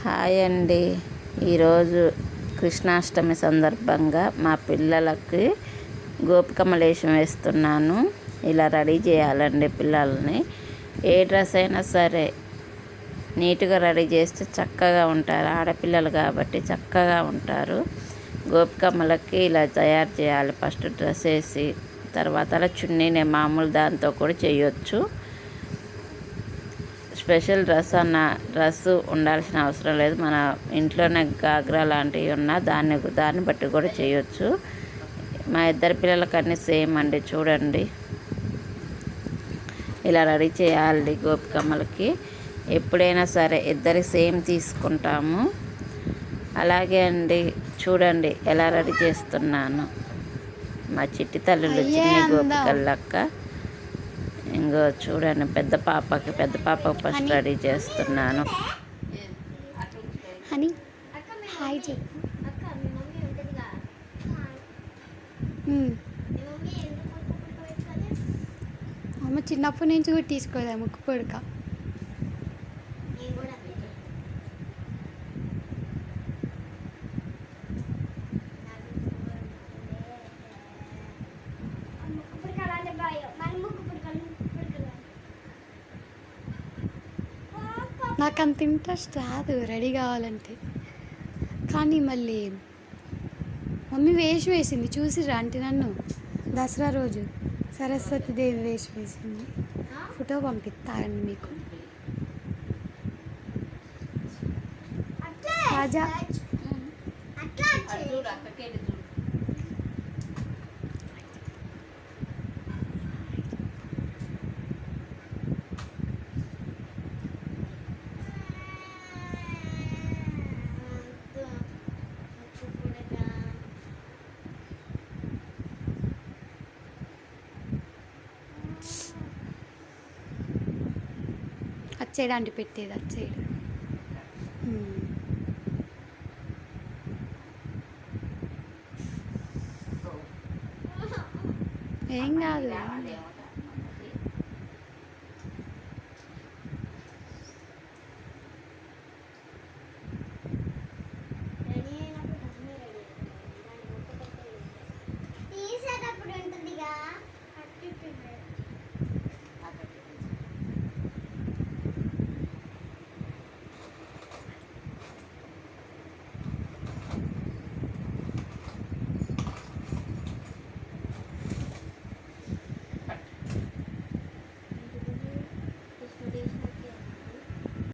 Hi అండి. ఈరోజు కృష్ణాష్టమి సందర్భంగా మా పిల్లలకి గోపికమ్మలేషం వేస్తున్నాను. ఇలా రెడీ చేయాలండి పిల్లల్ని. ఏ డ్రెస్ అయినా సరే నీట్గా రెడీ చేస్తే చక్కగా ఉంటారు. ఆడపిల్లలు కాబట్టి చక్కగా ఉంటారు. గోపికమ్మలకి ఇలా తయారు చేయాలి. ఫస్ట్ డ్రెస్ వేసి తర్వాత అలా చున్నీనే మామూలు దాంతో కూడా చేయొచ్చు. స్పెషల్ డ్రెస్ ఉండాల్సిన అవసరం లేదు. మన ఇంట్లోనే గాగ్రా లాంటివి ఉన్నా దాన్ని బట్టి కూడా చేయొచ్చు. మా ఇద్దరు పిల్లలకి అన్నీ సేమ్ అండి. చూడండి, ఇలా రెడీ చేయాలి గోపికమ్మలకి. ఎప్పుడైనా సరే ఇద్దరికి సేమ్ తీసుకుంటాము. అలాగే అండి, చూడండి ఎలా రెడీ చేస్తున్నాను. మా చిట్టి తల్లులు చిన్ని గోపికల్లక్క. ఇంకో చూడండి, పెద్ద పాపకి ఫస్ట్ రెడీ చేస్తున్నాను. హనీ హాయ్ చెప్పు. అమ్మ చిన్నప్పటి నుంచి కూడా తీసుకోదా ముక్కు పొడక. నాకు అంత ఇంట్రెస్ట్ రాదు రెడీ కావాలంటే. కానీ మళ్ళీ మమ్మీ వేషం వేసింది చూసిర్రా అంటే నన్ను దసరా రోజు సరస్వతి దేవి వేషం వేసింది. ఫోటో పంపిస్తారండి మీకు. రాజా అచ్చేడు అంటే పెట్టేది అచ్చేడు. ఏం కాదు.